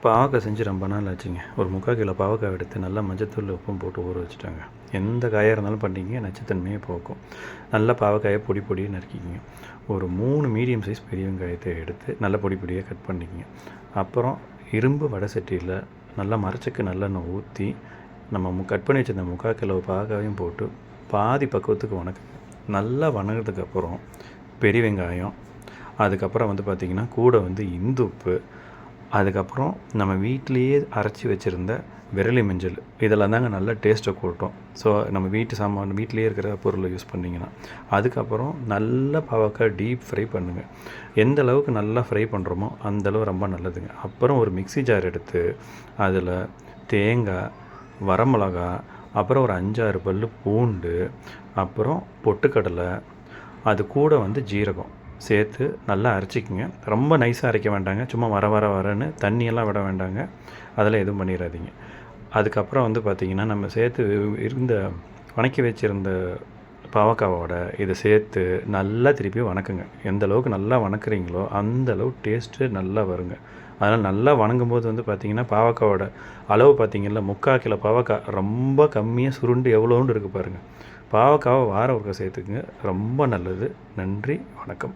பாவக்காய் செஞ்சு ரொம்ப நாள் ஆச்சுங்க. ஒரு 3/4 கிலோ பாவக்காய் எடுத்து நல்லா மஞ்சத்தூள், உப்பும் போட்டு ஊற வச்சுட்டாங்க. எந்த காயாக இருந்தாலும் பண்ணிங்க, நச்சுத்தன்மையே போக்கும். நல்லா பாவக்காயை பொடி பொடியாக நறுக்கிக்கிங்க. ஒரு 3 மீடியம் சைஸ் பெரிய வெங்காயத்தை எடுத்து நல்லா பொடி பொடியாக கட் பண்ணிக்கிங்க. அப்புறம் இரும்பு வடை சட்டியில் நல்லா மரச்சக்கு நல்லெண்ணெய் ஊற்றி நம்ம கட் பண்ணி வச்சுருந்த 3/4 கிலோ பாவக்காயும் போட்டு பாதி பக்குவத்துக்கு வணக்குங்க. நல்லா வணங்கினதுக்கப்புறம் பெரிய வெங்காயம், அதுக்கப்புறம் பார்த்திங்கன்னா கூட இந்துப்பு, அதுக்கப்புறம் நம்ம வீட்டிலையே அரைச்சி வச்சுருந்த விரலி மஞ்சள், இதெல்லாம் தாங்க நல்லா டேஸ்ட்டை கூட்டும். ஸோ நம்ம வீட்டிலையே இருக்கிற பொருளை யூஸ் பண்ணிங்கன்னா. அதுக்கப்புறம் நல்லா பாவக்காய் டீப் ஃப்ரை பண்ணுங்கள். எந்த அளவுக்கு நல்லா ஃப்ரை பண்ணுறோமோ அந்தளவு ரொம்ப நல்லதுங்க. அப்புறம் ஒரு மிக்ஸி ஜார் எடுத்து அதில் தேங்காய், வரமிளகா, அப்புறம் ஒரு 5-6 பல் பூண்டு, அப்புறம் பொட்டுக்கடலை, அது கூட ஜீரகம் சேர்த்து நல்லா அரைச்சிக்கிங்க. ரொம்ப நைஸாக அரைக்க வேண்டாங்க. சும்மா வரன்னு தண்ணியெல்லாம் விட வேண்டாங்க. அதெல்லாம் எதுவும் பண்ணிடாதீங்க. அதுக்கப்புறம் பார்த்திங்கன்னா நம்ம சேர்த்து இருந்த வணக்கி வச்சுருந்த பாவக்காவோட இதை சேர்த்து நல்லா திருப்பி வணக்குங்க. எந்த அளவுக்கு நல்லா வணக்குறீங்களோ அந்தளவு டேஸ்ட்டு நல்லா வருங்க. அதனால் நல்லா வணங்கும் போது பார்த்திங்கன்னா பாவக்காவோட அளவு பார்த்திங்கன்னா 3/4 கிலோ பாவக்காய் ரொம்ப கம்மியாக சுருண்டு எவ்வளோண்டு இருக்குது பாருங்கள். பாவக்காவை வாரம் ஒருக்க சேர்த்துக்குங்க. ரொம்ப நல்லது. நன்றி, வணக்கம்.